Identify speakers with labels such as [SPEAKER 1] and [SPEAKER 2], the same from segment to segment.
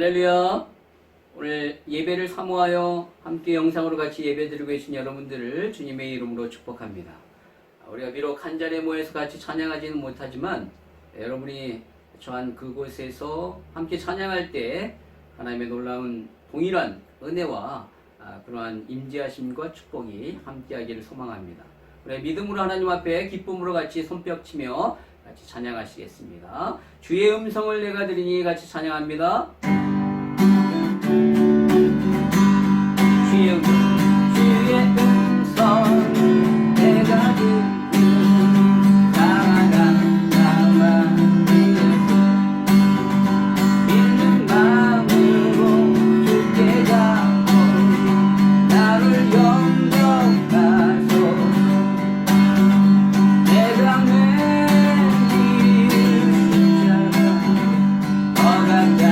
[SPEAKER 1] 할렐루야. 오늘 예배를 사모하여 함께 영상으로 같이 예배드리고 계신 여러분들을 주님의 이름으로 축복합니다. 우리가 비록 한 자리에 모여서 같이 찬양하지는 못하지만 여러분이 처한 그곳에서 함께 찬양할 때 하나님의 놀라운 동일한 은혜와 그러한 임재하심과 축복이 함께하기를 소망합니다. 우리 믿음으로 하나님 앞에 기쁨으로 같이 손뼉치며 같이 찬양하시겠습니다. 주의 음성을 내가 들으니 같이 찬양합니다. 주의 음성 내가 듣는 나아가 나와 믿는 마음으로 주께 가고 나를 영접하소. 내가 맺은 십자가 어감자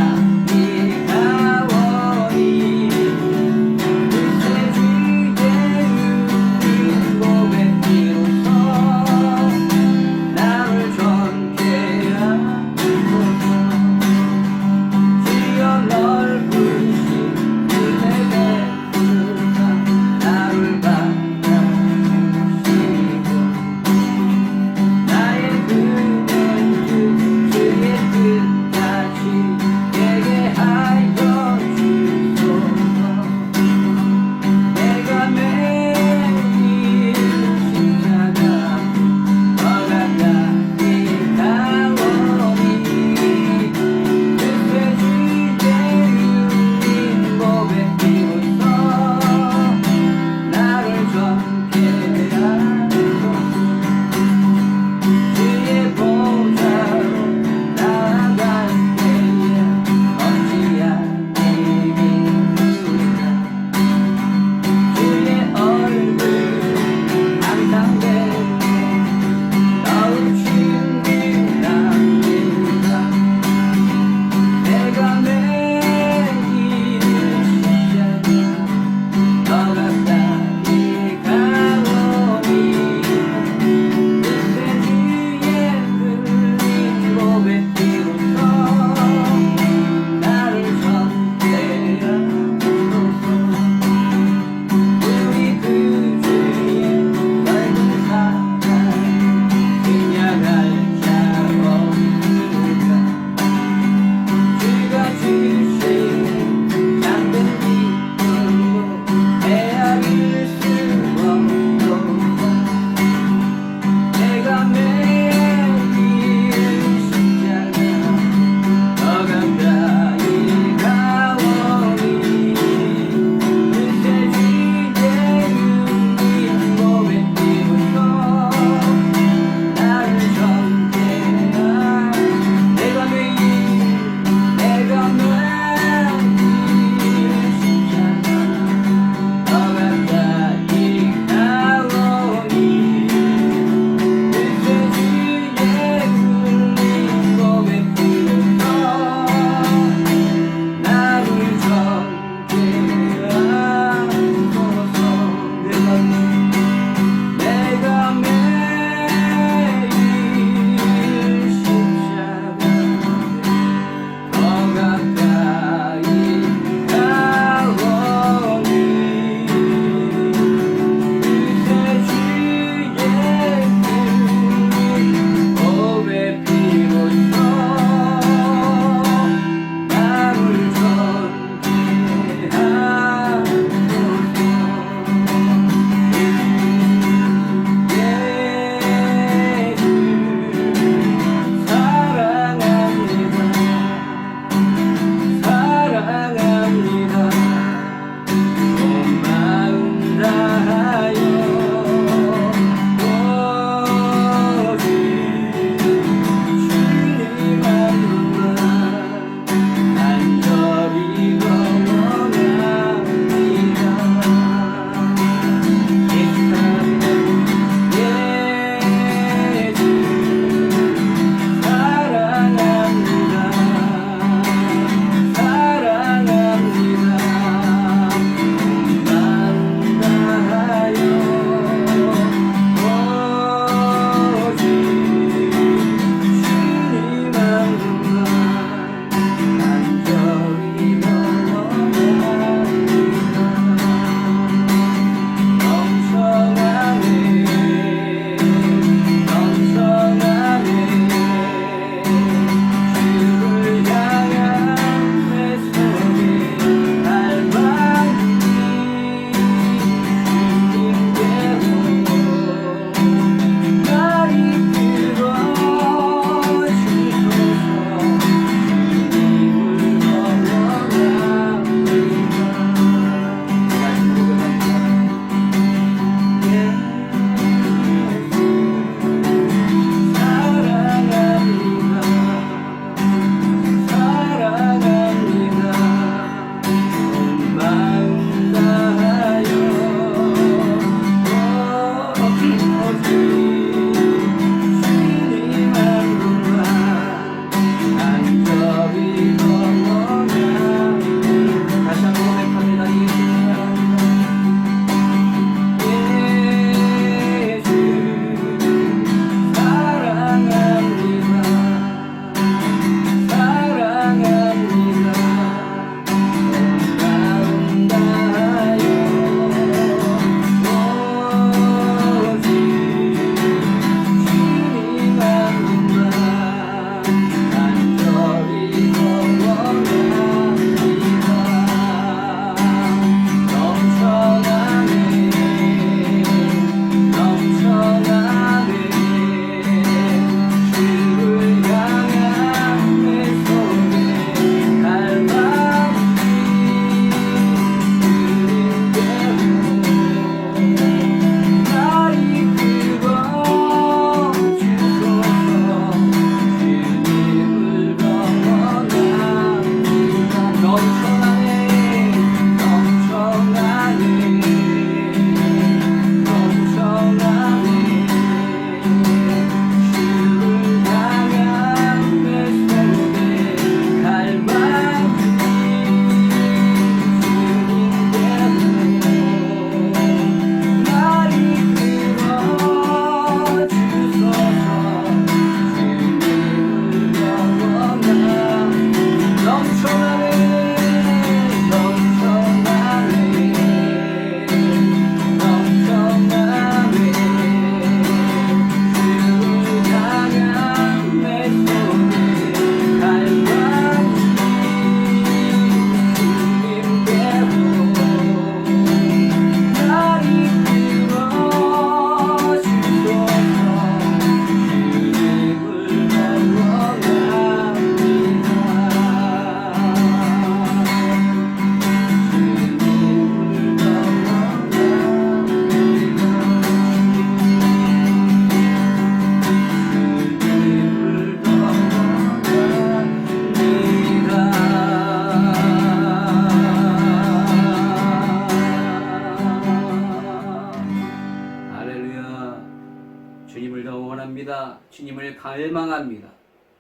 [SPEAKER 1] 갈망합니다.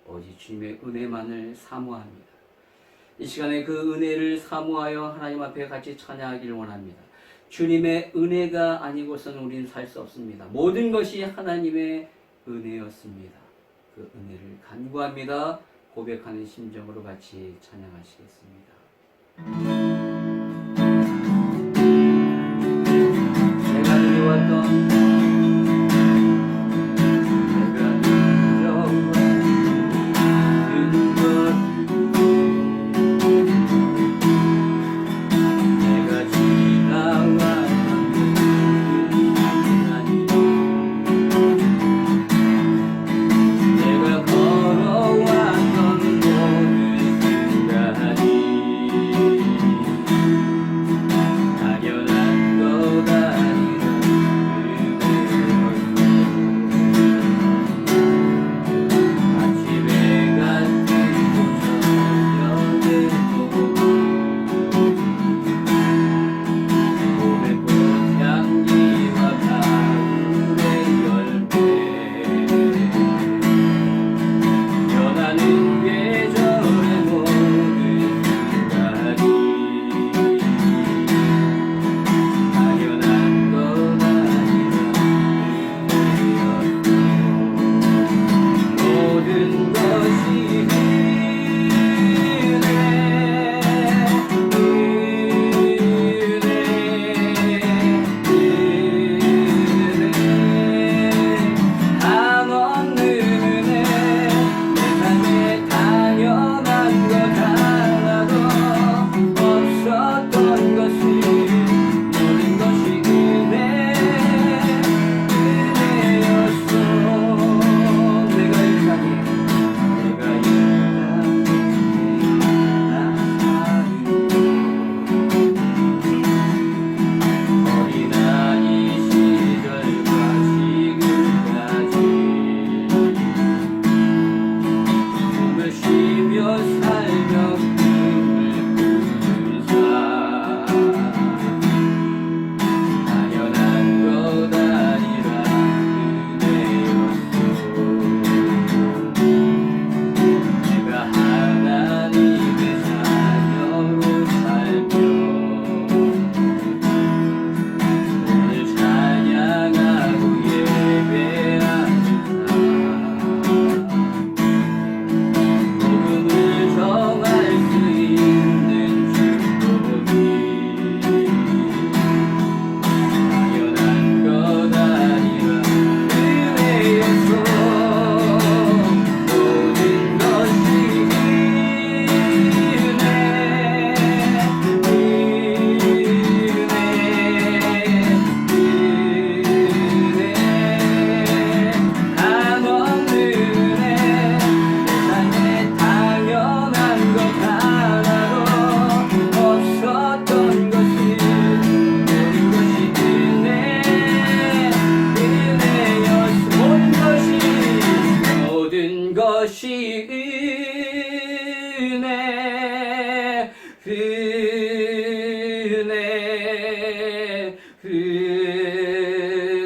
[SPEAKER 1] 오직 주님의 은혜만을 사모합니다. 이 시간에 그 은혜를 사모하여 하나님 앞에 같이 찬양하기를 원합니다. 주님의 은혜가 아니고서는 우리는 살 수 없습니다. 모든 것이 하나님의 은혜였습니다. 그 은혜를 간구합니다. 고백하는 심정으로 같이 찬양하시겠습니다. 내가 누려왔던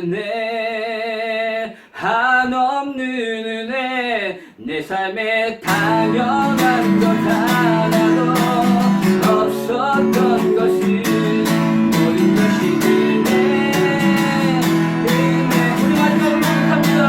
[SPEAKER 2] 은혜 한없는 은혜 내 삶에 당연한 것 하나도 없었던 것을 모든 것이 은혜 은혜 우리 마지막으로 고백합니다.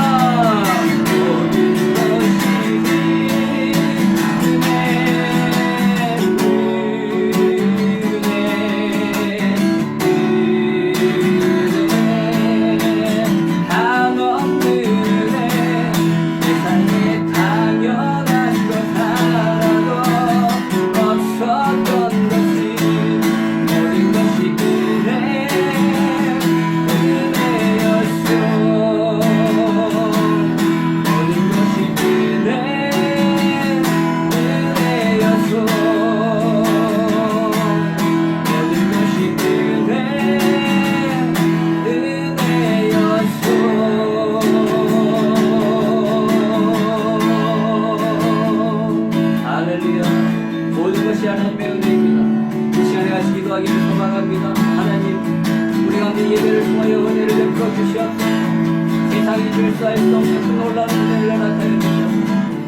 [SPEAKER 2] 모든 것이 하나님의 은혜입니다. 이 시간에 같이 기도하기를 소망합니다. 하나님, 우리 가운데 예배를 통하여 은혜를 베풀어 주시옵소서.
[SPEAKER 1] 세상이 질서할 수 없는 그 놀라운 은혜를 나타내 주셔서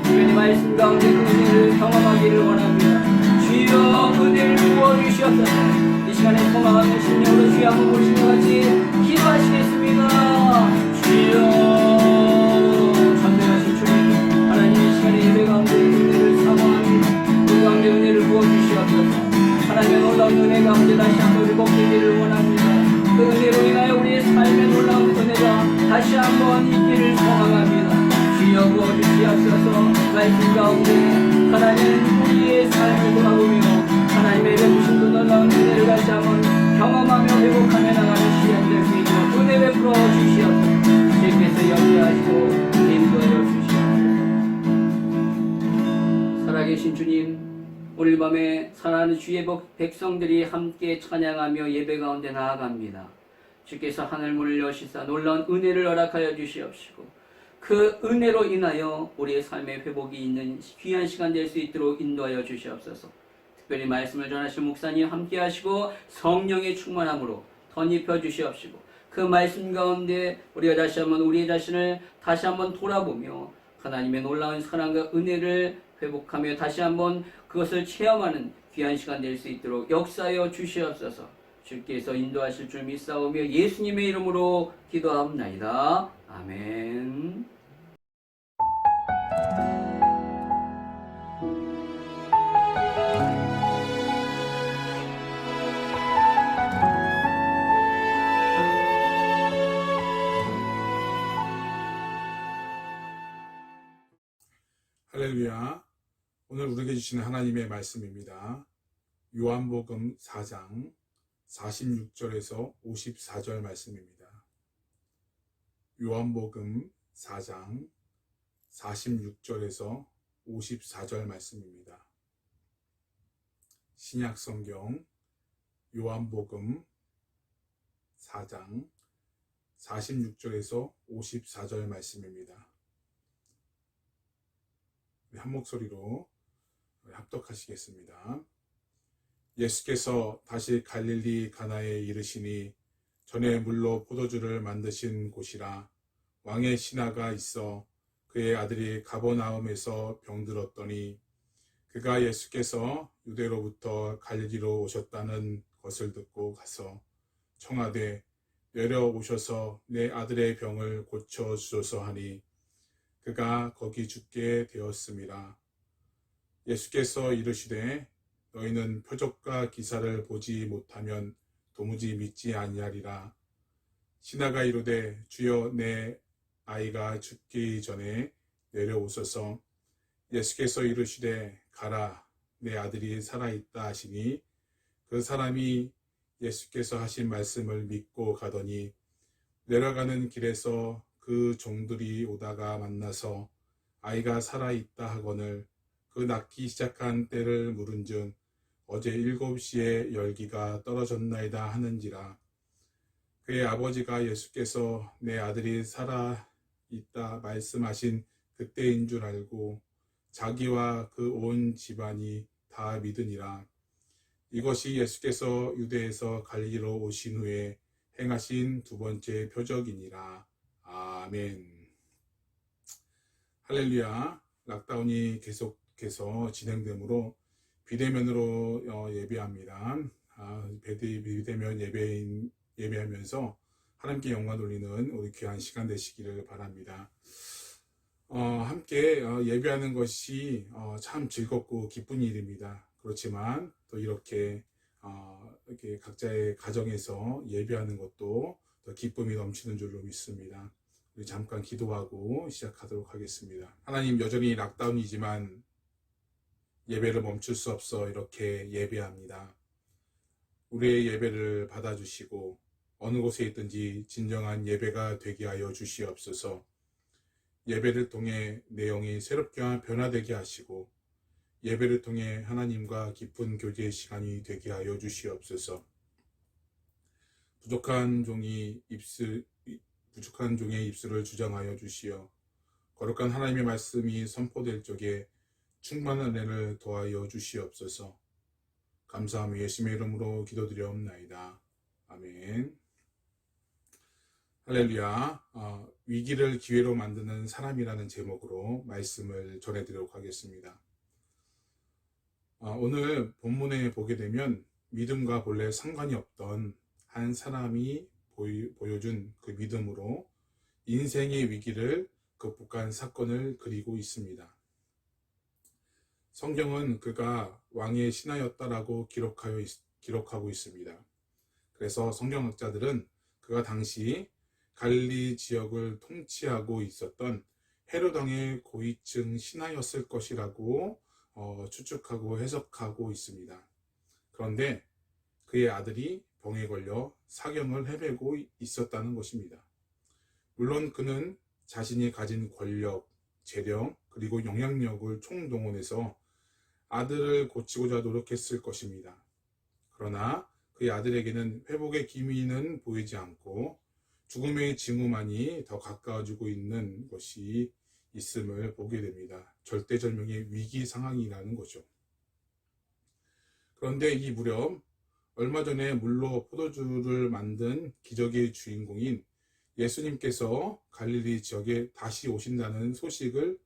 [SPEAKER 1] 주님의 말씀 가운데 그 은혜를 경험하기를 원합니다. 주여 은혜를 부어주시옵소서. 이 시간에 소망하는 심령으로 주여 한번 보신 것 같이 기도하시겠습니다. 주여 전능하신 주님 하나님 이 시간에 예배 가운데 은혜를 사모합니다. 그 가운데 은혜를 부어주시옵소서. 하나님의 놀라운 은혜 가운데 다시 한번 회복되기를 원합니다. 그 은혜로 인하여 우리의 삶의 놀라운 은혜가 다시 한번 있기를 소망합니다. 주여 부어주시옵소서. 말씀 가운데 하나님 우리의 삶을 돌아보며 하나님의 베푸신 그 놀라운 은혜를 다시 한번 경험하며 회복하며 나가는 시간 될 수 있도록 은혜 베풀어 주시옵소서. 주님께서 염려하시고 인도하여 주시옵소서. 살아계신 주님, 오늘 밤에 사랑하는 주의 백성들이 함께 찬양하며 예배 가운데 나아갑니다. 주께서 하늘문을 여시사 놀라운 은혜를 허락하여 주시옵시고 그 은혜로 인하여 우리의 삶의 회복이 있는 귀한 시간 될 수 있도록 인도하여 주시옵소서. 특별히 말씀을 전하실 목사님 함께 하시고 성령의 충만함으로 덧입혀 주시옵시고 그 말씀 가운데 우리가 다시 한번 우리의 자신을 다시 한번 돌아보며 하나님의 놀라운 사랑과 은혜를 회복하며 다시 한번 그것을 체험하는 귀한 시간 될 수 있도록 역사하여 주시옵소서. 주께서 인도하실 줄 믿사오며 예수님의 이름으로 기도합나이다. 아멘.
[SPEAKER 3] 할렐루야. 오늘 우리에게 주시는 하나님의 말씀입니다. 요한복음 4장 46절에서 54절 말씀입니다. 요한복음 4장 46절에서 54절 말씀입니다. 신약성경 요한복음 4장 46절에서 54절 말씀입니다. 한 목소리로 합독하시겠습니다. 예수께서 다시 갈릴리 가나에 이르시니 전에 물로 포도주를 만드신 곳이라 왕의 신하가 있어 그의 아들이 가버나움에서 병들었더니 그가 예수께서 유대로부터 갈릴리로 오셨다는 것을 듣고 가서 청하되 내려오셔서 내 아들의 병을 고쳐 주소서 하니 그가 거기 죽게 되었음이라. 예수께서 이르시되 너희는 표적과 기사를 보지 못하면 도무지 믿지 아니하리라. 신하가 이르되 주여 내 아이가 죽기 전에 내려오소서. 예수께서 이르시되 가라 내 아들이 살아있다 하시니 그 사람이 예수께서 하신 말씀을 믿고 가더니 내려가는 길에서 그 종들이 오다가 만나서 아이가 살아있다 하거늘 그 낳기 시작한 때를 물은즉 어제 7시에 열기가 떨어졌나이다 하는지라. 그의 아버지가 예수께서 내 아들이 살아있다 말씀하신 그때인 줄 알고 자기와 그 온 집안이 다 믿으니라. 이것이 예수께서 유대에서 갈릴리로 오신 후에 행하신 두 번째 표적이니라. 아멘. 할렐루야. 락다운이 계속해서 진행되므로 비대면으로 예배합니다. 비대면 예배하면서 하나님께 영광 돌리는 우리 귀한 시간 되시기를 바랍니다. 함께 예배하는 것이 참 즐겁고 기쁜 일입니다. 그렇지만 또 이렇게 각자의 가정에서 예배하는 것도 더 기쁨이 넘치는 줄로 믿습니다. 우리 잠깐 기도하고 시작하도록 하겠습니다. 하나님, 여전히 락다운이지만 예배를 멈출 수 없어 이렇게 예배합니다. 우리의 예배를 받아주시고 어느 곳에 있든지 진정한 예배가 되게 하여 주시옵소서. 예배를 통해 내용이 새롭게 변화되게 하시고 예배를 통해 하나님과 깊은 교제의 시간이 되게 하여 주시옵소서. 부족한 종의 입술을 주장하여 주시어 거룩한 하나님의 말씀이 선포될 적에 충만한 은혜를 더하여 주시옵소서. 감사하며 예수님의 이름으로 기도드려옵나이다. 아멘. 할렐루야. 위기를 기회로 만드는 사람이라는 제목으로 말씀을 전해드리도록 하겠습니다. 오늘 본문에 보게 되면 믿음과 본래 상관이 없던 한 사람이 보여준 그 믿음으로 인생의 위기를 극복한 사건을 그리고 있습니다. 성경은 그가 왕의 신하였다라고 기록하고 있습니다. 그래서 성경학자들은 그가 당시 갈릴리 지역을 통치하고 있었던 헤롯 왕의 고위층 신하였을 것이라고 추측하고 해석하고 있습니다. 그런데 그의 아들이 병에 걸려 사경을 헤매고 있었다는 것입니다. 물론 그는 자신이 가진 권력, 재력, 그리고 영향력을 총동원해서 아들을 고치고자 노력했을 것입니다. 그러나 그의 아들에게는 회복의 기미는 보이지 않고 죽음의 징후만이 더 가까워지고 있는 것이 있음을 보게 됩니다. 절대절명의 위기 상황이라는 거죠. 그런데 이 무렵 얼마 전에 물로 포도주를 만든 기적의 주인공인 예수님께서 갈릴리 지역에 다시 오신다는 소식을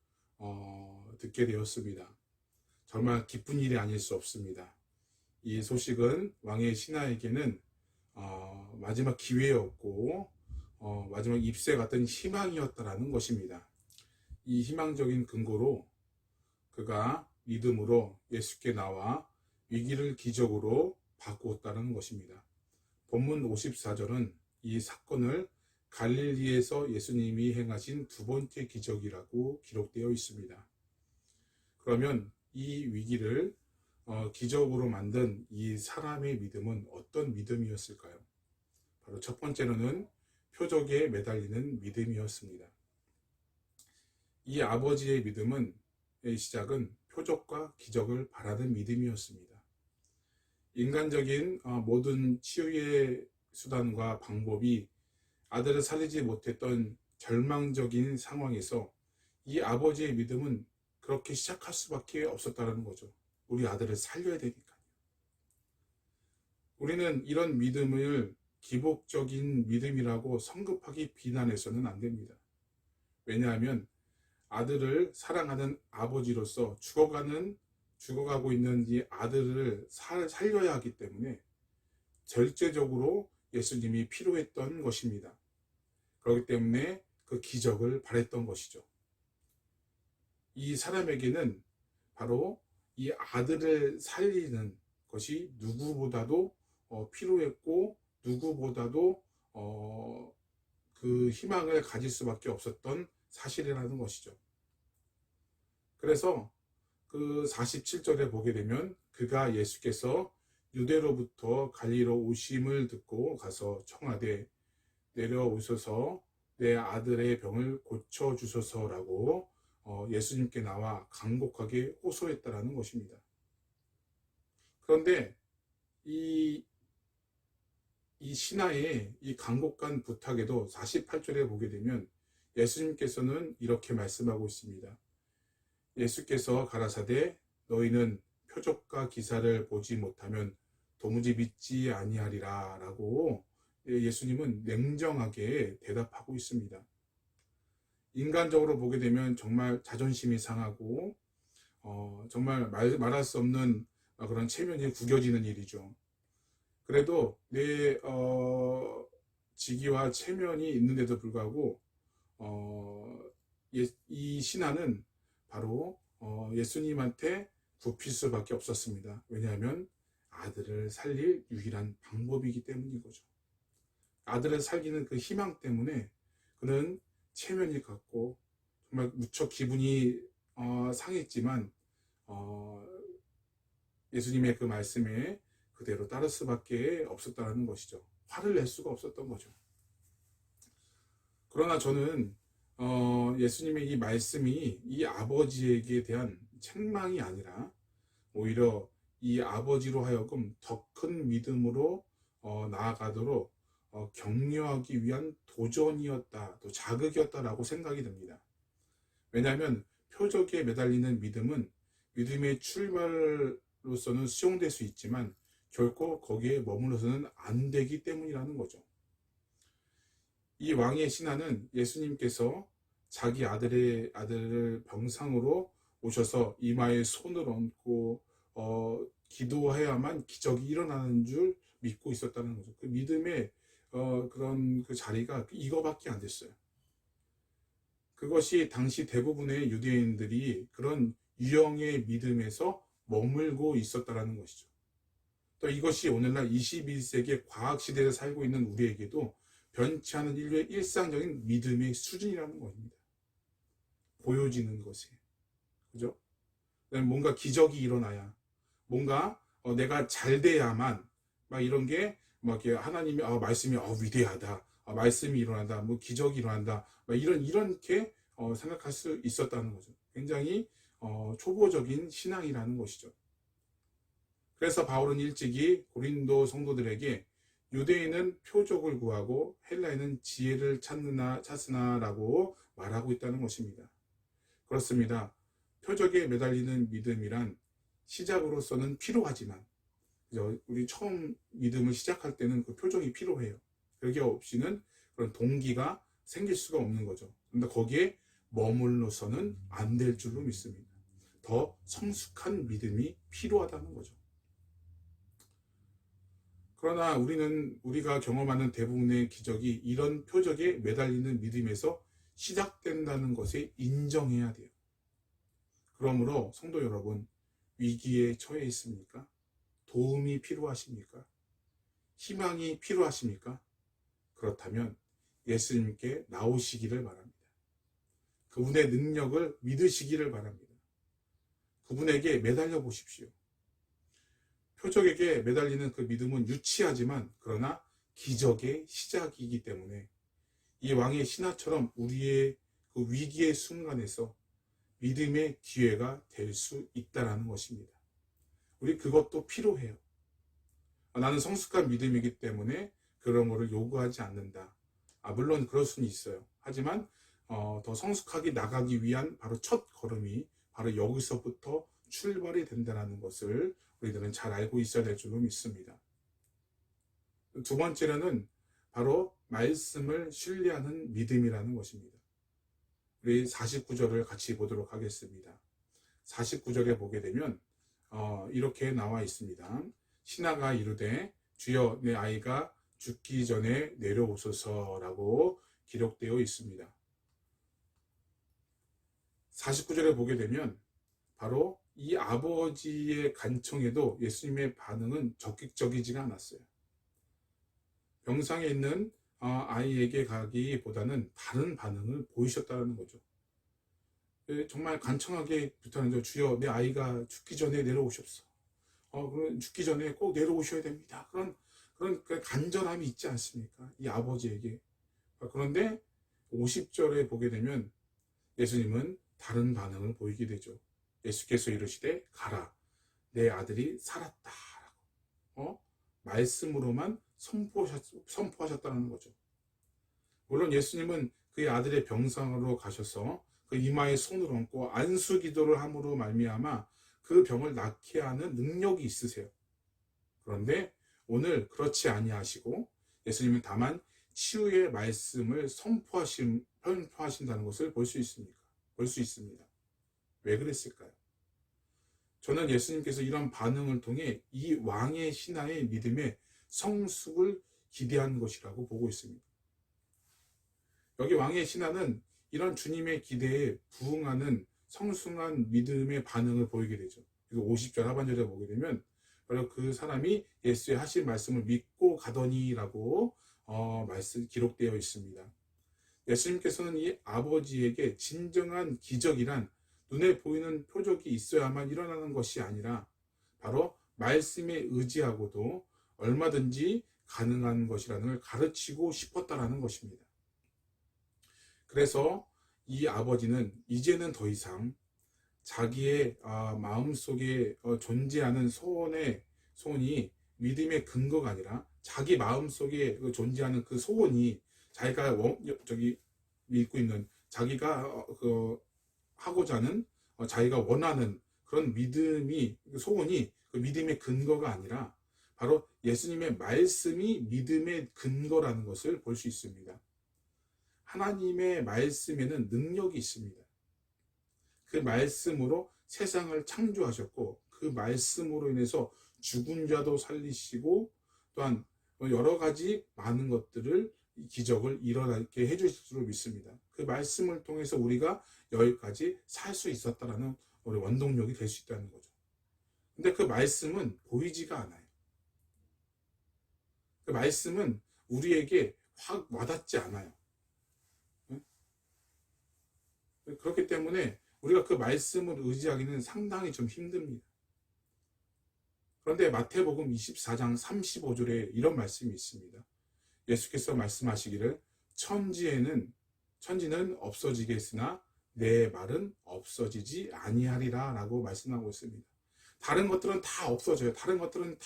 [SPEAKER 3] 듣게 되었습니다. 정말 기쁜 일이 아닐 수 없습니다. 이 소식은 왕의 신하에게는 마지막 기회였고 마지막 잎새 같은 희망이었다라는 것입니다. 이 희망적인 근거로 그가 믿음으로 예수께 나와 위기를 기적으로 바꾸었다는 것입니다. 본문 54절은 이 사건을 갈릴리에서 예수님이 행하신 두 번째 기적이라고 기록되어 있습니다. 그러면 이 위기를 기적으로 만든 이 사람의 믿음은 어떤 믿음이었을까요? 바로 첫 번째로는 표적에 매달리는 믿음이었습니다. 이 아버지의 믿음은 시작은 표적과 기적을 바라는 믿음이었습니다. 인간적인 모든 치유의 수단과 방법이 아들을 살리지 못했던 절망적인 상황에서 이 아버지의 믿음은 그렇게 시작할 수밖에 없었다는 거죠. 우리 아들을 살려야 되니까요. 우리는 이런 믿음을 기복적인 믿음이라고 성급하게 비난해서는 안 됩니다. 왜냐하면 아들을 사랑하는 아버지로서 죽어가고 있는 이 아들을 살려야 하기 때문에 절제적으로 예수님이 필요했던 것입니다. 그렇기 때문에 그 기적을 바랬던 것이죠. 이 사람에게는 바로 이 아들을 살리는 것이 누구보다도 필요했고 누구보다도 그 희망을 가질 수밖에 없었던 사실이라는 것이죠. 그래서 그 47절에 보게 되면 그가 예수께서 유대로부터 갈리로 오심을 듣고 가서 청하되 내려오셔서 내 아들의 병을 고쳐주소서라고 예수님께 나와 간곡하게 호소했다라는 것입니다. 그런데 이 신하의 이 간곡한 부탁에도 48절에 보게 되면 예수님께서는 이렇게 말씀하고 있습니다. 예수께서 가라사대 너희는 표적과 기사를 보지 못하면 도무지 믿지 아니하리라 라고 예수님은 냉정하게 대답하고 있습니다. 인간적으로 보게 되면 정말 자존심이 상하고 정말 말할 수 없는 그런 체면이 구겨지는 일이죠. 그래도 내 직위와 체면이 있는데도 불구하고 이 신하는 바로 예수님한테 굽힐 수밖에 없었습니다. 왜냐하면 아들을 살릴 유일한 방법이기 때문인 거죠. 아들을 살리는 그 희망 때문에 그는 체면이 갔고 정말 무척 기분이 상했지만 예수님의 그 말씀에 그대로 따를 수밖에 없었다는 것이죠. 화를 낼 수가 없었던 거죠. 그러나 저는 예수님의 이 말씀이 이 아버지에게 대한 책망이 아니라 오히려 이 아버지로 하여금 더 큰 믿음으로 나아가도록 격려하기 위한 도전이었다, 또 자극이었다라고 생각이 듭니다. 왜냐하면 표적에 매달리는 믿음은 믿음의 출발로서는 수용될 수 있지만 결코 거기에 머물러서는 안 되기 때문이라는 거죠. 이 왕의 신하는 예수님께서 자기 아들을 병상으로 오셔서 이마에 손을 얹고 기도해야만 기적이 일어나는 줄 믿고 있었다는 거죠. 그 믿음의 그런 그 자리가 이거밖에 안 됐어요. 그것이 당시 대부분의 유대인들이 그런 유형의 믿음에서 머물고 있었다는 것이죠. 또 이것이 오늘날 21세기 과학시대에 살고 있는 우리에게도 변치 않은 인류의 일상적인 믿음의 수준이라는 겁니다. 보여지는 것에. 그죠? 뭔가 기적이 일어나야, 뭔가 내가 잘 돼야만, 막 이런 게, 막 이렇게 하나님이, 말씀이, 위대하다. 말씀이 일어난다. 뭐 기적이 일어난다. 막 이렇게 생각할 수 있었다는 거죠. 굉장히 초보적인 신앙이라는 것이죠. 그래서 바울은 일찍이 고린도 성도들에게 유대인은 표적을 구하고 헬라인은 지혜를 찾으나라고 말하고 있다는 것입니다. 그렇습니다. 표적에 매달리는 믿음이란 시작으로서는 필요하지만, 우리 처음 믿음을 시작할 때는 그 표적이 필요해요. 그게 없이는 그런 동기가 생길 수가 없는 거죠. 그런데 거기에 머물러서는 안 될 줄로 믿습니다. 더 성숙한 믿음이 필요하다는 거죠. 그러나 우리가 경험하는 대부분의 기적이 이런 표적에 매달리는 믿음에서 시작된다는 것에 인정해야 돼요. 그러므로 성도 여러분, 위기에 처해 있습니까? 도움이 필요하십니까? 희망이 필요하십니까? 그렇다면 예수님께 나오시기를 바랍니다. 그분의 능력을 믿으시기를 바랍니다. 그분에게 매달려 보십시오. 표적에게 매달리는 그 믿음은 유치하지만 그러나 기적의 시작이기 때문에 이 왕의 신하처럼 우리의 그 위기의 순간에서 믿음의 기회가 될 수 있다는 것입니다. 우리 그것도 필요해요. 나는 성숙한 믿음이기 때문에 그런 거를 요구하지 않는다. 물론 그럴 수는 있어요. 하지만 더 성숙하게 나가기 위한 바로 첫 걸음이 바로 여기서부터 출발이 된다는 것을 우리들은 잘 알고 있어야 될 줄로 믿습니다. 두 번째로는 바로 말씀을 신뢰하는 믿음이라는 것입니다. 우리 49절을 같이 보도록 하겠습니다. 49절에 보게 되면 이렇게 나와 있습니다. 신하가 이르되 주여 내 아이가 죽기 전에 내려오소서라고 기록되어 있습니다. 49절에 보게 되면 바로 이 아버지의 간청에도 예수님의 반응은 적극적이지가 않았어요. 병상에 있는 아이에게 가기보다는 다른 반응을 보이셨다는 거죠. 정말 간청하게 부탁하는 주여 내 아이가 죽기 전에 내려오십시오. 그럼 죽기 전에 꼭 내려오셔야 됩니다. 그런 간절함이 있지 않습니까? 이 아버지에게. 그런데 50절에 보게 되면 예수님은 다른 반응을 보이게 되죠. 예수께서 이르시되 가라 내 아들이 살았다 라고 말씀으로만 선포하셨다는 거죠. 물론 예수님은 그의 아들의 병상으로 가셔서 그 이마에 손을 얹고 안수 기도를 함으로 말미암아 그 병을 낫게 하는 능력이 있으세요. 그런데 오늘 그렇지 아니하시고 예수님은 다만 치유의 말씀을 선포하신다는 것을 볼 수 있습니다. 왜 그랬을까요? 저는 예수님께서 이런 반응을 통해 이 왕의 신하의 믿음의 성숙을 기대한 것이라고 보고 있습니다. 여기 왕의 신하는 이런 주님의 기대에 부응하는 성숙한 믿음의 반응을 보이게 되죠. 그래서 50절 하반절에 보게 되면 바로 그 사람이 예수의 하신 말씀을 믿고 가더니라고 기록되어 있습니다. 예수님께서는 이 아버지에게 진정한 기적이란 눈에 보이는 표적이 있어야만 일어나는 것이 아니라 바로 말씀에 의지하고도 얼마든지 가능한 것이라는 걸 가르치고 싶었다라는 것입니다. 그래서 이 아버지는 이제는 더 이상 자기의 마음속에 존재하는 소원이 믿음의 근거가 아니라 자기 마음속에 존재하는 그 소원이 자기가 믿고 있는 자기가 하고자 하는 자기가 원하는 그런 소원이 그 믿음의 근거가 아니라 바로 예수님의 말씀이 믿음의 근거라는 것을 볼 수 있습니다. 하나님의 말씀에는 능력이 있습니다. 그 말씀으로 세상을 창조하셨고 그 말씀으로 인해서 죽은 자도 살리시고 또한 여러 가지 많은 것들을 기적을 일어나게 해주실 줄 믿습니다. 그 말씀을 통해서 우리가 여기까지 살 수 있었다라는 우리 원동력이 될 수 있다는 거죠. 근데 그 말씀은 보이지가 않아요. 그 말씀은 우리에게 확 와닿지 않아요. 그렇기 때문에 우리가 그 말씀을 의지하기는 상당히 좀 힘듭니다. 그런데 마태복음 24장 35절에 이런 말씀이 있습니다. 예수께서 말씀하시기를 천지는 없어지겠으나 내 말은 없어지지 아니하리라 라고 말씀하고 있습니다. 다른 것들은 다 없어져요. 다른 것들은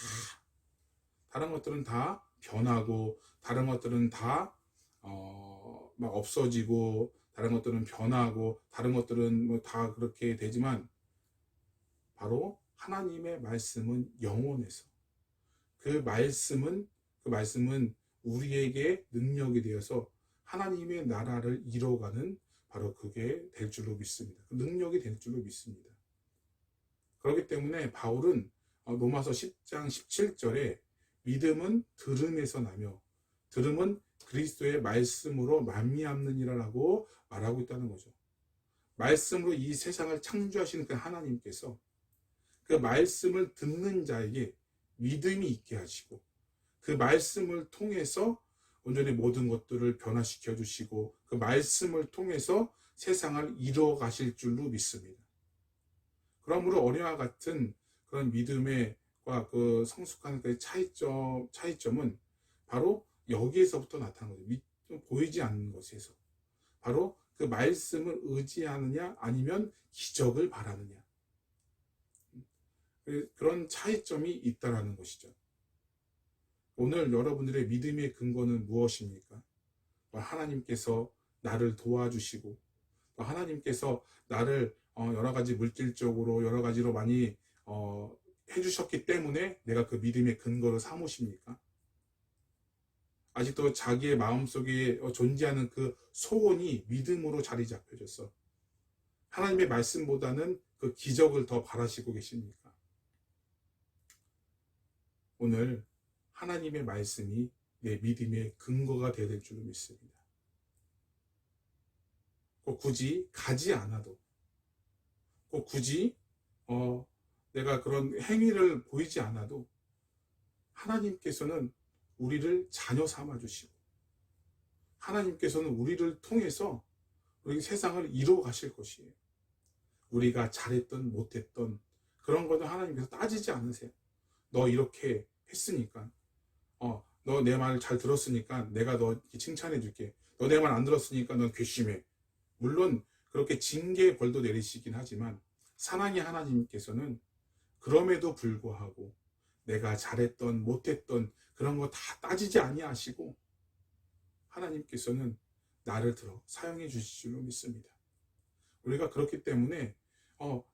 [SPEAKER 3] 다 변하고 다른 것들은 다 막 없어지고 다른 것들은 변하고 다른 것들은 뭐 다 그렇게 되지만 바로 하나님의 말씀은 영원해서 그 말씀은 우리에게 능력이 되어서 하나님의 나라를 이뤄가는 바로 그게 될 줄로 믿습니다. 그 능력이 될 줄로 믿습니다. 그렇기 때문에 바울은 로마서 10장 17절에 믿음은 들음에서 나며 들음은 그리스도의 말씀으로 말미암느니라라고 말하고 있다는 거죠. 말씀으로 이 세상을 창조하시는 그 하나님께서 그 말씀을 듣는 자에게 믿음이 있게 하시고 그 말씀을 통해서 온전히 모든 것들을 변화시켜 주시고 그 말씀을 통해서 세상을 이루어 가실 줄로 믿습니다. 그러므로 어려와 같은 그런 믿음과 그 성숙한 그 차이점은 바로 여기에서부터 나타나는 거죠. 보이지 않는 것에서. 바로 그 말씀을 의지하느냐 아니면 기적을 바라느냐. 그런 차이점이 있다라는 것이죠. 오늘 여러분들의 믿음의 근거는 무엇입니까? 하나님께서 나를 도와주시고 하나님께서 나를 여러 가지 물질적으로 여러 가지로 많이 해주셨기 때문에 내가 그 믿음의 근거를 삼으십니까? 아직도 자기의 마음속에 존재하는 그 소원이 믿음으로 자리 잡혀졌어. 하나님의 말씀보다는 그 기적을 더 바라시고 계십니까? 오늘 하나님의 말씀이 내 믿음의 근거가 되어야 될 줄로 믿습니다. 꼭 굳이 가지 않아도 꼭 굳이 내가 그런 행위를 보이지 않아도 하나님께서는 우리를 자녀 삼아 주시고 하나님께서는 우리를 통해서 우리 세상을 이루어 가실 것이에요. 우리가 잘했던 못했던 그런 것도 하나님께서 따지지 않으세요. 너 이렇게 했으니까 너 내 말 잘 들었으니까 내가 너 칭찬해 줄게. 너 내 말 안 들었으니까 넌 괘씸해. 물론 그렇게 징계의 벌도 내리시긴 하지만 사랑의 하나님께서는 그럼에도 불구하고 내가 잘했던 못했던 그런 거 다 따지지 아니하시고 하나님께서는 나를 들어 사용해 주실 줄로 믿습니다. 우리가 그렇기 때문에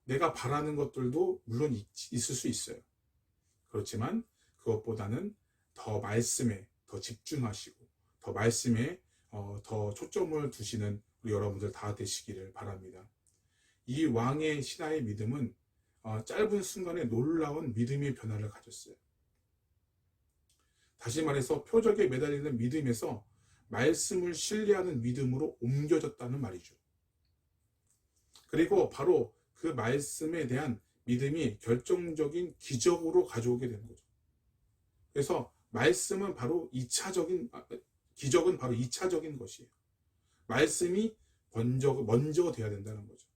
[SPEAKER 3] 내가 바라는 것들도 물론 있을 수 있어요. 그렇지만 그것보다는 더 말씀에 더 집중하시고 더 말씀에 더 초점을 두시는 우리 여러분들 다 되시기를 바랍니다. 이 왕의 신하의 믿음은 짧은 순간에 놀라운 믿음의 변화를 가졌어요. 다시 말해서 표적에 매달리는 믿음에서 말씀을 신뢰하는 믿음으로 옮겨졌다는 말이죠. 그리고 바로 그 말씀에 대한 믿음이 결정적인 기적으로 가져오게 되는 거죠. 그래서 말씀은 바로 기적은 바로 2차적인 것이에요. 말씀이 먼저 돼야 된다는 거죠.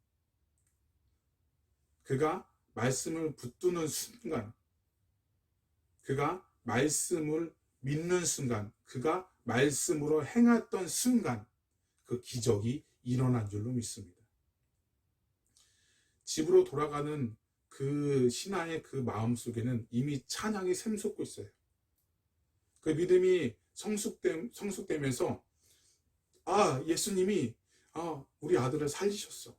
[SPEAKER 3] 그가 말씀을 붙드는 순간, 그가 말씀을 믿는 순간, 그가 말씀으로 행했던 순간 그 기적이 일어난 줄로 믿습니다. 집으로 돌아가는 그 신하의 그 마음속에는 이미 찬양이 샘솟고 있어요. 그 믿음이 성숙되면서 예수님이 우리 아들을 살리셨어.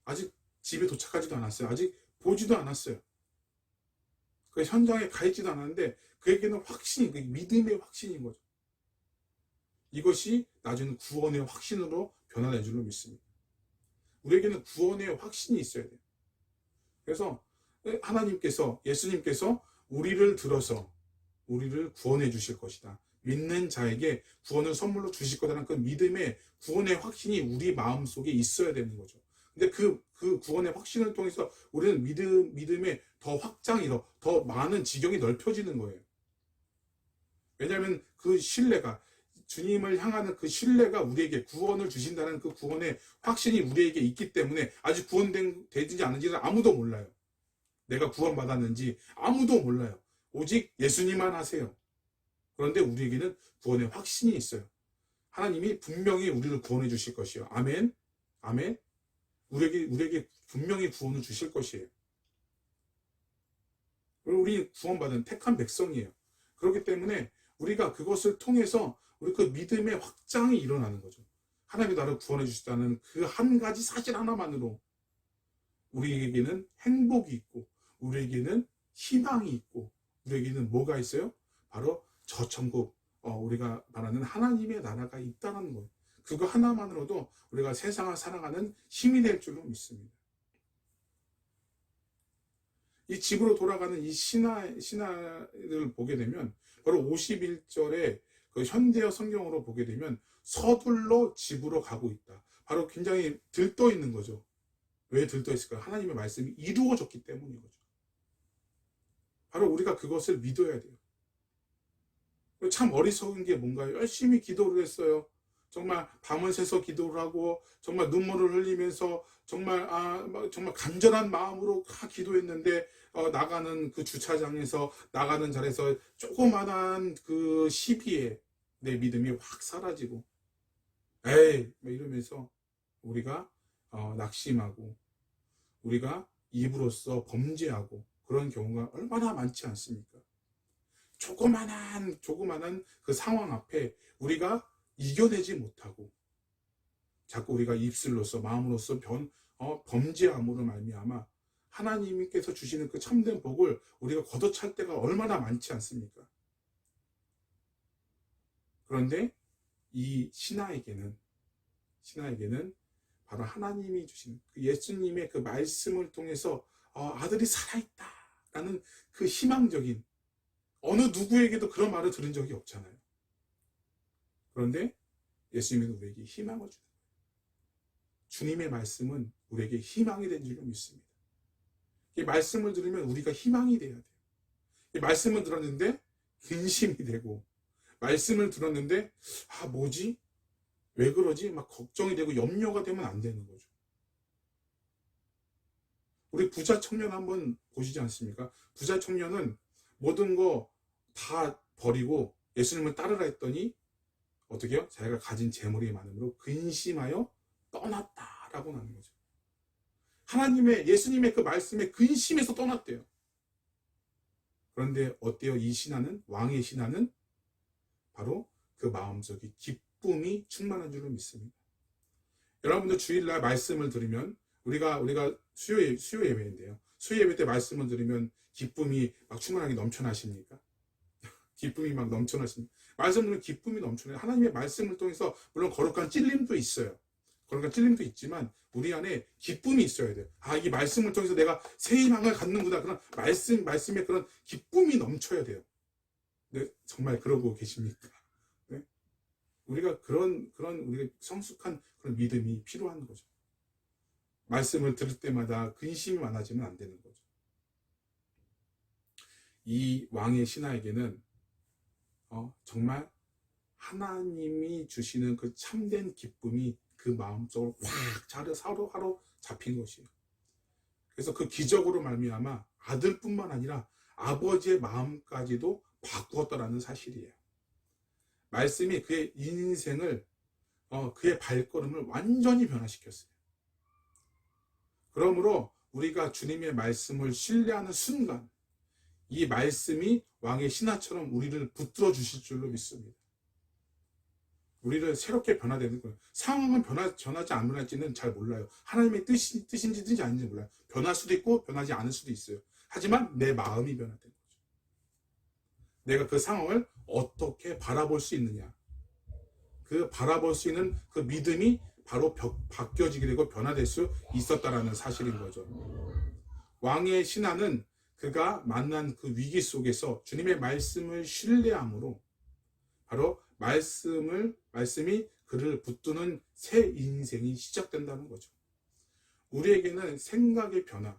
[SPEAKER 3] 아직 집에 도착하지도 않았어요. 아직 보지도 않았어요. 그 현장에 가 있지도 않았는데 그에게는 확신이, 믿음의 확신인 거죠. 이것이 나중에 구원의 확신으로 변화될 줄로 믿습니다. 우리에게는 구원의 확신이 있어야 돼요. 그래서 하나님께서, 예수님께서 우리를 들어서 우리를 구원해 주실 것이다. 믿는 자에게 구원을 선물로 주실 거다라는 그 믿음의 구원의 확신이 우리 마음속에 있어야 되는 거죠. 근데 그 구원의 확신을 통해서 우리는 믿음의 더 확장이 더 많은 지경이 넓혀지는 거예요. 왜냐하면 그 신뢰가, 주님을 향하는 그 신뢰가 우리에게 구원을 주신다는 그 구원의 확신이 우리에게 있기 때문에 아직 구원되지 않은지는 아무도 몰라요. 내가 구원받았는지 아무도 몰라요. 오직 예수님만 하세요. 그런데 우리에게는 구원의 확신이 있어요. 하나님이 분명히 우리를 구원해 주실 것이요. 아멘. 아멘. 우리에게 분명히 구원을 주실 것이에요. 그리고 우리 구원받은 택한 백성이에요. 그렇기 때문에 우리가 그것을 통해서 우리 그 믿음의 확장이 일어나는 거죠. 하나님이 나를 구원해 주시다는 그 한 가지 사실 하나만으로 우리에게는 행복이 있고, 우리에게는 희망이 있고, 우리에게는 뭐가 있어요? 바로 저 천국, 우리가 말하는 하나님의 나라가 있다는 거예요. 그거 하나만으로도 우리가 세상을 살아가는 힘이 될 줄로 믿습니다. 이 집으로 돌아가는 이 신화를 보게 되면 바로 51절에 그 현대어 성경으로 보게 되면 서둘러 집으로 가고 있다. 바로 굉장히 들떠 있는 거죠. 왜 들떠 있을까? 하나님의 말씀이 이루어졌기 때문인 거죠. 바로 우리가 그것을 믿어야 돼요. 참 어리석은 게 뭔가요? 열심히 기도를 했어요. 정말 밤을 새서 기도를 하고 정말 눈물을 흘리면서 정말 간절한 마음으로 기도했는데 나가는 그 주차장에서, 나가는 자리에서 조그만한 그 시비에 내 믿음이 확 사라지고, 에이 이러면서 우리가 낙심하고 우리가 입으로써 범죄하고 그런 경우가 얼마나 많지 않습니까? 조그만한 그 상황 앞에 우리가 이겨내지 못하고 자꾸 우리가 입술로서, 마음으로서 범죄함으로 말미암아 하나님께서 주시는 그 참된 복을 우리가 걷어찰 때가 얼마나 많지 않습니까? 그런데 이 신하에게는 바로 하나님이 주신 그 예수님의 그 말씀을 통해서 아들이 살아있다라는 그 희망적인, 어느 누구에게도 그런 말을 들은 적이 없잖아요. 그런데 예수님은 우리에게 희망을 주는 거예요. 주님의 말씀은 우리에게 희망이 된 줄로 믿습니다. 이 말씀을 들으면 우리가 희망이 돼야 돼요. 이 말씀을 들었는데 근심이 되고, 말씀을 들었는데 뭐지? 왜 그러지? 막 걱정이 되고 염려가 되면 안 되는 거죠. 우리 부자 청년 한번 보시지 않습니까? 부자 청년은 모든 거 다 버리고 예수님을 따르라 했더니 어떻게 해요? 자기가 가진 재물이 많음으로 근심하여 떠났다라고 하는 거죠. 예수님의 그 말씀에 근심해서 떠났대요. 그런데 어때요? 이 신하는, 왕의 신하는 바로 그 마음속에 기쁨이 충만한 줄로 믿습니다. 여러분들 주일날 말씀을 들으면 우리가 수요 예배인데요. 수요 예배 때 말씀을 들으면 기쁨이 막 충만하게 넘쳐나십니까? 기쁨이 막 넘쳐나십니까? 말씀 들으면 기쁨이 넘쳐나요. 하나님의 말씀을 통해서 물론 거룩한 찔림도 있어요. 거룩한 찔림도 있지만 우리 안에 기쁨이 있어야 돼요. 이 말씀을 통해서 내가 새 희망을 갖는구나. 그런 말씀에 그런 기쁨이 넘쳐야 돼요. 네, 정말 그러고 계십니까? 네? 우리가 그런 우리가 성숙한 그런 믿음이 필요한 거죠. 말씀을 들을 때마다 근심이 많아지면 안 되는 거죠. 이 왕의 신하에게는 정말 하나님이 주시는 그 참된 기쁨이 그 마음속으로 확 하루 잡힌 것이에요. 그래서 그 기적으로 말미암아 아들뿐만 아니라 아버지의 마음까지도 바꾸었다라는 사실이에요. 말씀이 그의 인생을, 그의 발걸음을 완전히 변화시켰어요. 그러므로 우리가 주님의 말씀을 신뢰하는 순간 이 말씀이 왕의 신하처럼 우리를 붙들어 주실 줄로 믿습니다. 우리를 새롭게 변화되는 거예요. 상황은 변하지 않을지는 잘 몰라요. 하나님의 뜻인지 아닌지 몰라요. 변할 수도 있고 변하지 않을 수도 있어요. 하지만 내 마음이 변화되는 거죠. 내가 그 상황을 어떻게 바라볼 수 있느냐. 그 바라볼 수 있는 그 믿음이 바로 바뀌어지게 되고 변화될 수 있었다라는 사실인 거죠. 왕의 신하는 그가 만난 그 위기 속에서 주님의 말씀을 신뢰함으로 바로 말씀이 그를 붙드는 새 인생이 시작된다는 거죠. 우리에게는 생각의 변화,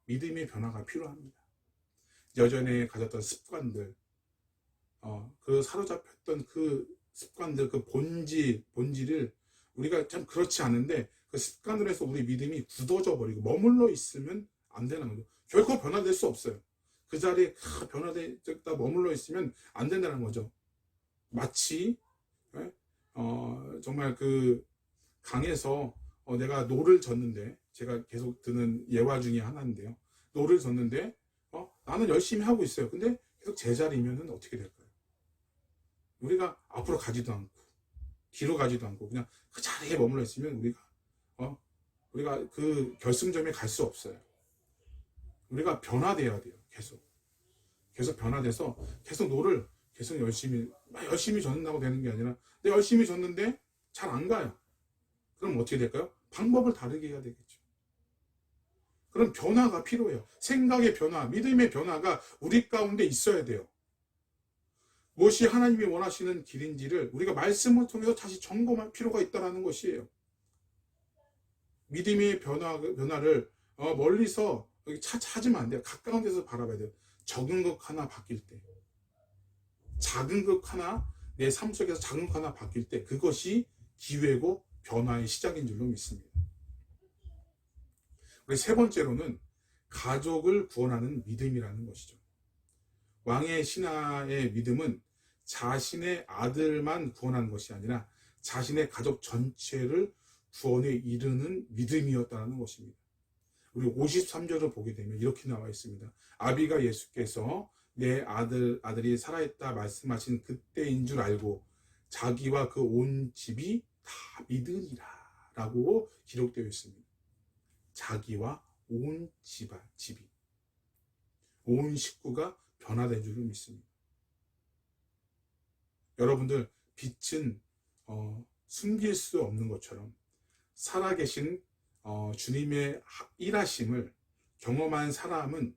[SPEAKER 3] 믿음의 변화가 필요합니다. 여전히 가졌던 습관들, 그 사로잡혔던 그 습관들, 그 본질을 우리가 참 그렇지 않은데 그 습관으로 해서 우리 믿음이 굳어져 버리고 머물러 있으면 안 되는 거죠. 결코 변화될 수 없어요. 그 자리에 변화되다 머물러 있으면 안 된다는 거죠. 마치 정말 그 강에서 내가 노를 젓는데, 제가 계속 드는 예화 중에 하나인데요. 노를 젓는데 나는 열심히 하고 있어요. 근데 계속 제자리면은 어떻게 될까요? 우리가 앞으로 가지도 않고 뒤로 가지도 않고 그냥 그 자리에 머물러 있으면 우리가 그 결승점에 갈 수 없어요. 우리가 변화돼야 돼요. 계속 변화돼서 계속 노를 계속 열심히 젓는다고 되는 게 아니라, 내가 열심히 젓는데 잘 안 가요. 그럼 어떻게 될까요? 방법을 다르게 해야 되겠죠. 그럼 변화가 필요해요. 생각의 변화, 믿음의 변화가 우리 가운데 있어야 돼요. 무엇이 하나님이 원하시는 길인지를 우리가 말씀을 통해서 다시 점검할 필요가 있다는 것이에요. 믿음의 변화를 멀리서 찾으면 안 돼요. 가까운 데서 바라봐야 돼요. 적은 것 하나 바뀔 때, 작은 것 하나, 내 삶 속에서 작은 것 하나 바뀔 때 그것이 기회고 변화의 시작인 줄로 믿습니다. 우리 세 번째로는 가족을 구원하는 믿음이라는 것이죠. 왕의 신하의 믿음은 자신의 아들만 구원하는 것이 아니라 자신의 가족 전체를 구원에 이르는 믿음이었다는 것입니다. 우리 53절을 보게 되면 이렇게 나와 있습니다. 아비가 예수께서 내 아들이 살아있다 말씀하신 그때인 줄 알고 자기와 그 온 집이 다 믿으니라 라고 기록되어 있습니다. 자기와 온 집이, 온 식구가 변화된 줄로 믿습니다. 여러분들, 빛은 숨길 수 없는 것처럼 살아계신 주님의 일하심을 경험한 사람은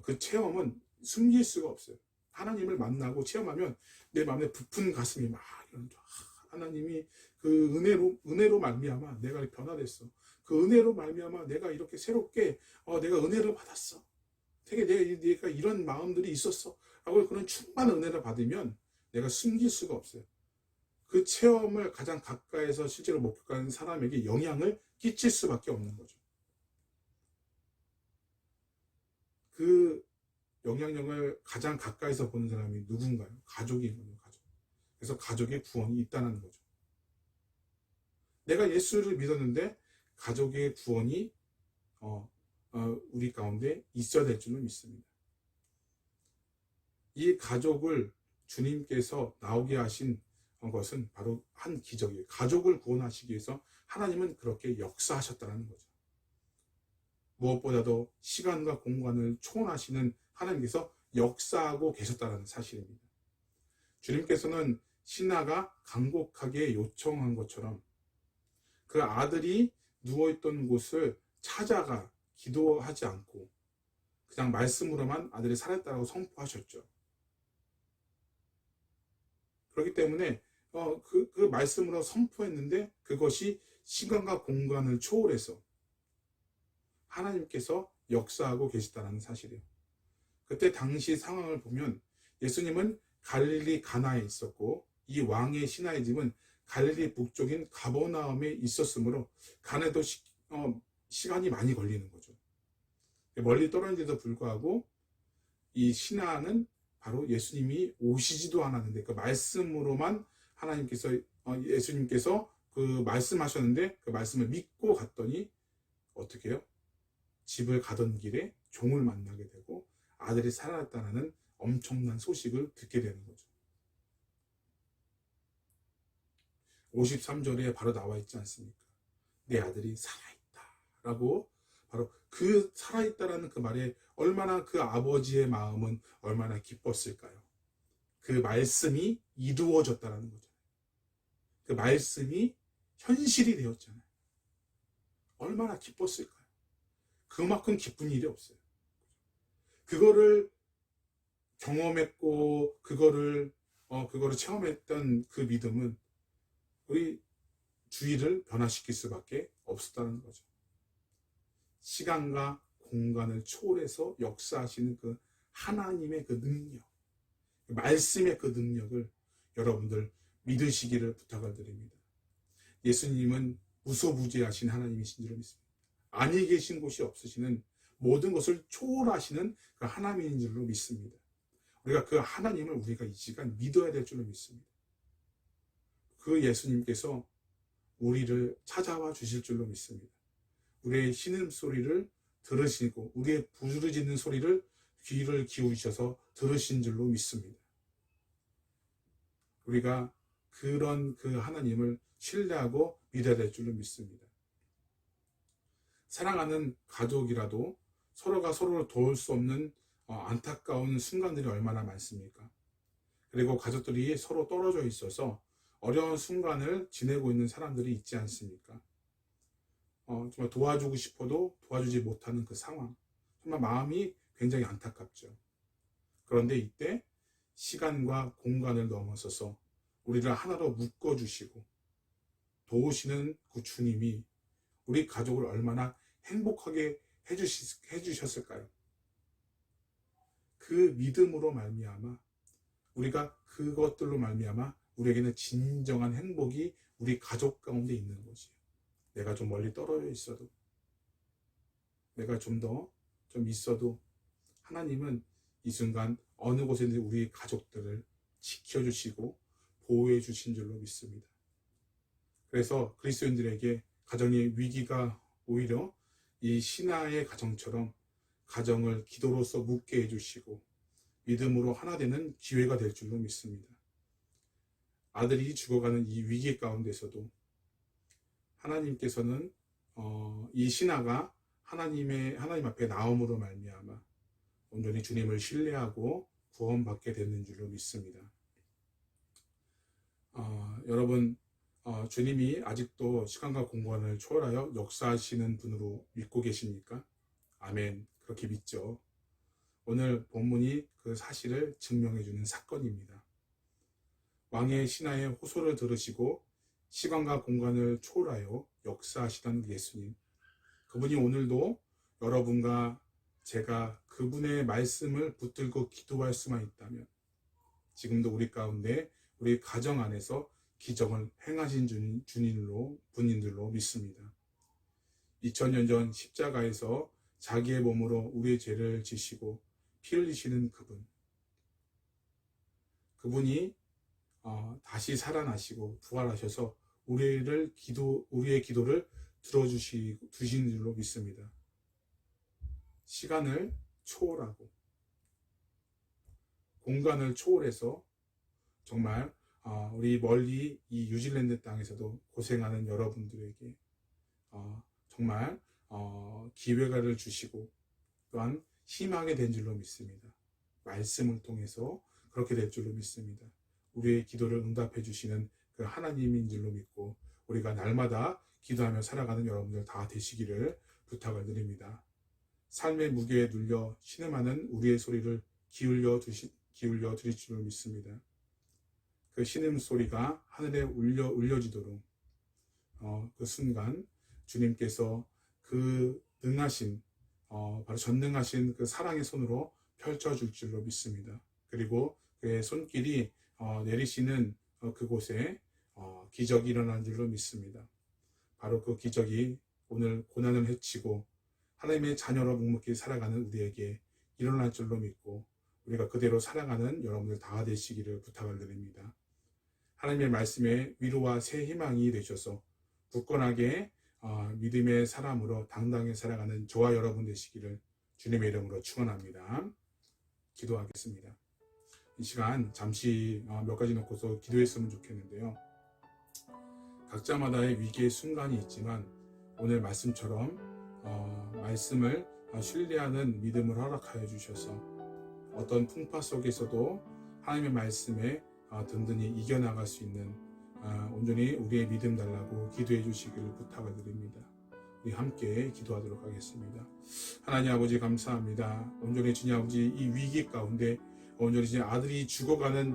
[SPEAKER 3] 그 체험은 숨길 수가 없어요. 하나님을 만나고 체험하면 내 마음에 부푼 가슴이 막 이러는 거. 하나님이 그 은혜로 말미암아 내가 변화됐어. 그 은혜로 말미암아 내가 이렇게 새롭게 내가 은혜를 받았어. 되게 내가 이런 마음들이 있었어. 라고 그런 충만한 은혜를 받으면 내가 숨길 수가 없어요. 그 체험을 가장 가까이서 실제로 목격하는 사람에게 영향을 끼칠 수밖에 없는 거죠. 그 영향력을 가장 가까이서 보는 사람이 누군가요? 가족이거든요. 가족. 그래서 가족의 구원이 있다는 거죠. 내가 예수를 믿었는데 가족의 구원이 우리 가운데 있어야 될 줄로 믿습니다. 이 가족을 주님께서 나오게 하신 것은 바로 한 기적이에요. 가족을 구원하시기 위해서 하나님은 그렇게 역사하셨다는 거죠. 무엇보다도 시간과 공간을 초월하시는 하나님께서 역사하고 계셨다는 사실입니다. 주님께서는 신하가 간곡하게 요청한 것처럼 그 아들이 누워있던 곳을 찾아가 기도하지 않고 그냥 말씀으로만 아들이 살았다고 선포하셨죠. 그렇기 때문에 그 말씀으로 선포했는데 그것이 시간과 공간을 초월해서 하나님께서 역사하고 계시다는 사실이에요. 그때 당시 상황을 보면 예수님은 갈릴리 가나에 있었고 이 왕의 신하의 집은 갈릴리 북쪽인 가버나움에 있었으므로 가내도 시간이 많이 걸리는 거죠. 멀리 떨어진데도 불구하고 이 신하는 바로 예수님이 오시지도 않았는데 그 말씀으로만 예수님께서 그 말씀하셨는데 그 말씀을 믿고 갔더니 어떻게 해요? 집을 가던 길에 종을 만나게 되고 아들이 살아났다는 엄청난 소식을 듣게 되는 거죠. 53절에 바로 나와 있지 않습니까? 내 아들이 살아있다 라고, 바로 그 살아있다라는 그 말에 얼마나 그 아버지의 마음은 얼마나 기뻤을까요? 그 말씀이 이루어졌다는 거죠. 그 말씀이 현실이 되었잖아요. 얼마나 기뻤을까요? 그만큼 기쁜 일이 없어요. 그거를 경험했고 그거를 체험했던 그 믿음은 우리 주위를 변화시킬 수밖에 없었다는 거죠. 시간과 공간을 초월해서 역사하시는 그 하나님의 그 능력, 말씀의 그 능력을 여러분들 믿으시기를 부탁을 드립니다. 예수님은 무소부재하신 하나님이신 줄 믿습니다. 아니 계신 곳이 없으시는 모든 것을 초월하시는 그 하나님인 줄로 믿습니다. 우리가 그 하나님을 우리가 이 시간 믿어야 될 줄로 믿습니다. 그 예수님께서 우리를 찾아와 주실 줄로 믿습니다. 우리의 신음소리를 들으시고 우리의 부르짖는 소리를 귀를 기울이셔서 들으신 줄로 믿습니다. 우리가 그런 그 하나님을 신뢰하고 믿어야 될 줄로 믿습니다. 사랑하는 가족이라도 서로가 서로를 도울 수 없는 안타까운 순간들이 얼마나 많습니까? 그리고 가족들이 서로 떨어져 있어서 어려운 순간을 지내고 있는 사람들이 있지 않습니까? 정말 도와주고 싶어도 도와주지 못하는 그 상황, 정말 마음이 굉장히 안타깝죠. 그런데 이때 시간과 공간을 넘어서서 우리를 하나로 묶어주시고 도우시는 그 주님이 우리 가족을 얼마나 행복하게 해주셨을까요? 그 믿음으로 말미암아 우리가 그것들로 말미암아 우리에게는 진정한 행복이 우리 가족 가운데 있는 거지요. 내가 좀 멀리 떨어져 있어도, 내가 좀 있어도 하나님은 이 순간 어느 곳에든 우리 가족들을 지켜주시고 보호해 주신 줄로 믿습니다. 그래서 그리스도인들에게 가정의 위기가 오히려 이 신하의 가정처럼 가정을 기도로서 묶게 해주시고 믿음으로 하나 되는 기회가 될 줄로 믿습니다. 아들이 죽어가는 이 위기 가운데서도 하나님께서는 이 신하가 하나님 앞에 나옴으로 말미암아 온전히 주님을 신뢰하고 구원받게 되는 줄로 믿습니다. 여러분, 주님이 아직도 시간과 공간을 초월하여 역사하시는 분으로 믿고 계십니까? 아멘. 그렇게 믿죠. 오늘 본문이 그 사실을 증명해주는 사건입니다. 왕의 신하의 호소를 들으시고 시간과 공간을 초월하여 역사하시던 예수님, 그분이 오늘도 여러분과 제가 그분의 말씀을 붙들고 기도할 수만 있다면 지금도 우리 가운데 우리 가정 안에서 기적을 행하신 분인들로 믿습니다. 2000년 전 십자가에서 자기의 몸으로 우리의 죄를 지시고 피 흘리시는 그분이 다시 살아나시고 부활하셔서 우리의 기도를 들어주신 줄로 믿습니다. 시간을 초월하고 공간을 초월해서 정말 우리 멀리 이 뉴질랜드 땅에서도 고생하는 여러분들에게 정말 기회를 주시고 또한 희망이 된 줄로 믿습니다. 말씀을 통해서 그렇게 될 줄로 믿습니다. 우리의 기도를 응답해 주시는 그 하나님인 줄로 믿고 우리가 날마다 기도하며 살아가는 여러분들 다 되시기를 부탁을 드립니다. 삶의 무게에 눌려 신음하는 우리의 소리를 기울여 드릴 줄로 믿습니다. 그 신음소리가 하늘에 울려지도록 그 순간 주님께서 그 능하신 바로 전능하신 그 사랑의 손으로 펼쳐줄 줄로 믿습니다. 그리고 그의 손길이 내리시는 그곳에 기적이 일어난 줄로 믿습니다. 바로 그 기적이 오늘 고난을 헤치고 하나님의 자녀로 묵묵히 살아가는 우리에게 일어날 줄로 믿고 우리가 그대로 살아가는 여러분들 다 되시기를 부탁을 드립니다. 하나님의 말씀에 위로와 새 희망이 되셔서 굳건하게 믿음의 사람으로 당당히 살아가는 저와 여러분 되시기를 주님의 이름으로 축원합니다. 기도하겠습니다. 이 시간 잠시 몇 가지 놓고서 기도했으면 좋겠는데요. 각자마다의 위기의 순간이 있지만 오늘 말씀처럼 말씀을 신뢰하는 믿음을 허락하여 주셔서 어떤 풍파 속에서도 하나님의 말씀에 든든히 이겨나갈 수 있는 온전히 우리의 믿음 달라고 기도해 주시기를 부탁을 드립니다. 우리 함께 기도하도록 하겠습니다. 하나님 아버지 감사합니다. 온전히 주님 아버지 이 위기 가운데 온전히 이제 아들이 죽어가는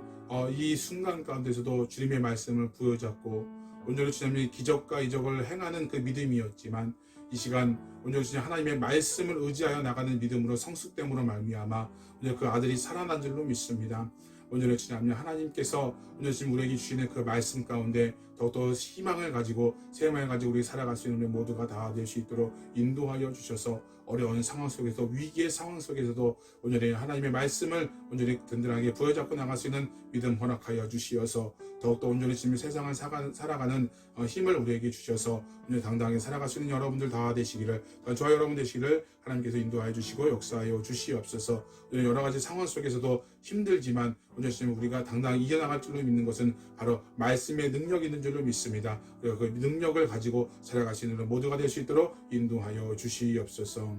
[SPEAKER 3] 이 순간 가운데서도 주님의 말씀을 부여잡고 온전히 주님의 기적과 이적을 행하는 그 믿음이었지만 이 시간 온전히 주님 하나님의 말씀을 의지하여 나가는 믿음으로 성숙됨으로 말미암아 온전히 그 아들이 살아난 줄로 믿습니다. 온전히 주님 하나님께서 온전히 지금 우리에게 주시는 그 말씀 가운데 더욱더 희망을 가지고 세망을 가지고 우리 살아갈 수 있는 우리 모두가 다 될 수 있도록 인도하여 주셔서 어려운 상황 속에서 위기의 상황 속에서도 온전히 하나님의 말씀을 온전히 든든하게 부여잡고 나갈 수 있는 믿음 허락하여 주시어서 더욱더 온전히 지금 세상을 살아가는 힘을 우리에게 주셔서 온전히 당당하게 살아갈 수 있는 여러분들 다 되시기를 저와 여러분 되시기를 하나님께서 인도하여 주시고 역사하여 주시옵소서. 여러 가지 상황 속에서도 힘들지만 온전히 지금 우리가 당당히 이겨나갈 줄로 믿는 것은 바로 말씀의 능력이 있는 줄로 믿습니다. 그리고 그 능력을 가지고 살아가시는 모두가 될 수 있도록 인도하여 주시옵소서.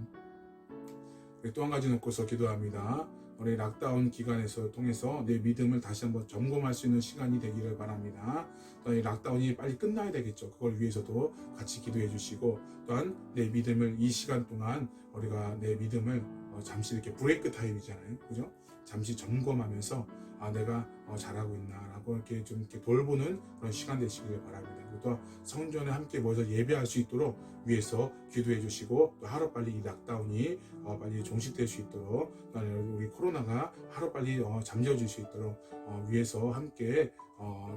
[SPEAKER 3] 또 한 가지 놓고서 기도합니다. 우리 락다운 기간에서 통해서 내 믿음을 다시 한번 점검할 수 있는 시간이 되기를 바랍니다. 또한 이 락다운이 빨리 끝나야 되겠죠. 그걸 위해서도 같이 기도해 주시고 또한 내 믿음을 이 시간 동안 우리가 내 믿음을 잠시 이렇게 브레이크 타임이잖아요. 그죠? 잠시 점검하면서 내가 잘하고 있나라고 이렇게 좀 이렇게 돌보는 그런 시간 되시기를 바랍니다. 또 성전에 함께 모여서 예배할 수 있도록 위해서 기도해 주시고 또 하루빨리 이 락다운이 빨리 종식될 수 있도록 우리 코로나가 하루빨리 잠재워질 수 있도록 위해서 함께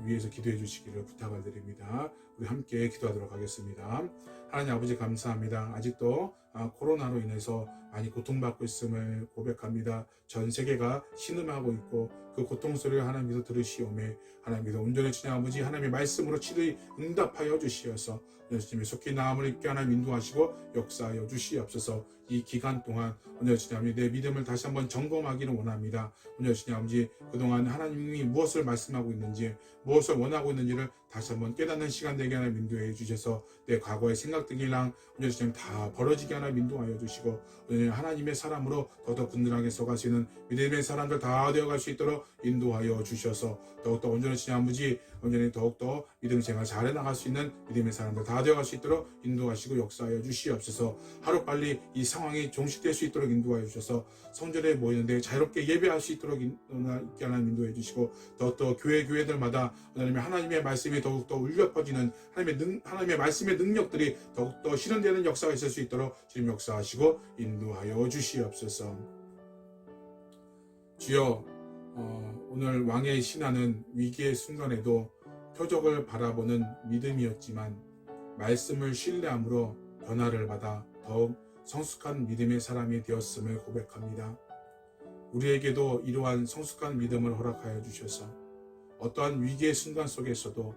[SPEAKER 3] 위해서 기도해 주시기를 부탁을 드립니다. 우리 함께 기도하도록 하겠습니다. 하나님 아버지 감사합니다. 아직도 코로나로 인해서 많이 고통받고 있음을 고백합니다. 전 세계가 신음하고 있고 그 고통 소리를 하나님께서 들으시오매 하나님께서 온전히 주님 아버지 하나님의 말씀으로 치르이 응답하여 주시어서 예수님의 속히 나음을 입게 하나님 인도하시고 역사하여 주시옵소서. 이 기간 동안 온전히 주님 아버지 내 믿음을 다시 한번 점검하기를 원합니다. 온전히 주님 아버지 그동안 하나님이 무엇을 말씀하고 있는지 무엇을 원하고 있는지를 다시 한번 깨닫는 시간 되게 하나님 인도해 주셔서 내 과거의 생각들이랑 온전히 주님 다 벌어지게 하나님 인도하여 주시고 온전히 하나님의 사람으로 더더 든든하게 서갈 수 있는 믿음의 사람들 다 되어갈 수 있도록 인도하여 주셔서 더욱더 온전히 주님 아버지 온전히 더욱더 믿음 생활 잘해 나갈 수 있는 믿음의 사람들 다 되어갈 수 있도록 인도하시고 역사하여 주시옵소서. 하루빨리 이 상황이 종식될 수 있도록 인도하여 주셔서 성전에 모이는데 자유롭게 예배할 수 있도록 있게 하나님 인도해 주시고 더욱더 교회들마다 하나님의 말씀이 더욱더 울려 퍼지는 하나님의 말씀의 능력들이 더욱더 실현되는 역사가 있을 수 있도록 주님 역사하시고 인도하여 주시옵소서. 주여 오늘 왕의 신하는 위기의 순간에도 표적을 바라보는 믿음이었지만 말씀을 신뢰함으로 변화를 받아 더욱 성숙한 믿음의 사람이 되었음을 고백합니다. 우리에게도 이러한 성숙한 믿음을 허락하여 주셔서 어떠한 위기의 순간 속에서도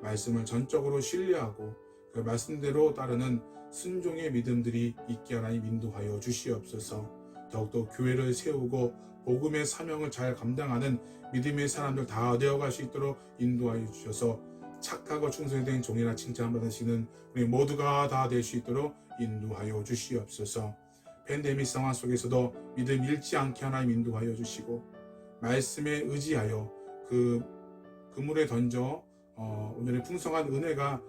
[SPEAKER 3] 말씀을 전적으로 신뢰하고 그 말씀대로 따르는 순종의 믿음들이 있게 하나님 인도하여 주시옵소서. 더욱더 교회를 세우고 복음의 사명을 잘 감당하는 믿음의 사람들 다 되어갈 수 있도록 인도하여 주셔서 착하고 충성된 종이나 칭찬받으시는 우리 모두가 다 될 수 있도록 인도하여 주시옵소서. 팬데믹 상황 속에서도 믿음 잃지 않게 하나님 인도하여 주시고 말씀에 의지하여 그 그물에 던져 오늘의 풍성한 은혜가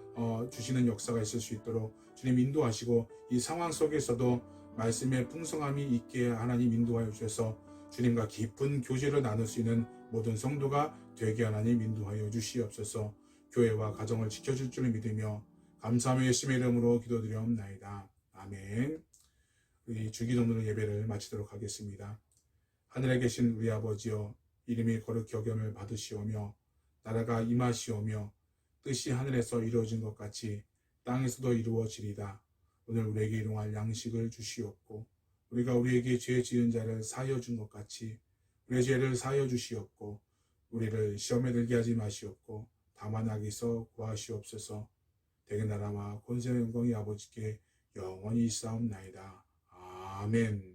[SPEAKER 3] 주시는 역사가 있을 수 있도록 주님 인도하시고 이 상황 속에서도 말씀의 풍성함이 있게 하나님 인도하여 주셔서 주님과 깊은 교제를 나눌 수 있는 모든 성도가 되게 하나님 인도하여 주시옵소서. 교회와 가정을 지켜줄 줄 믿으며 감사하며 예수님의 이름으로 기도드리옵나이다. 아멘. 우리 주기도문으로 예배를 마치도록 하겠습니다. 하늘에 계신 우리 아버지여 이름이 거룩히 여김을 받으시오며 나라가 임하시오며 뜻이 하늘에서 이루어진 것 같이 땅에서도 이루어지리다. 오늘 우리에게 일용할 양식을 주시옵고 우리가 우리에게 죄 지은 자를 사하여 준 것 같이 우리의 죄를 사하여 주시옵고 우리를 시험에 들게 하지 마시옵고 다만 악에서 구하시옵소서. 대개 나라와 권세와 영광이 아버지께 영원히 있사옵나이다. 아멘.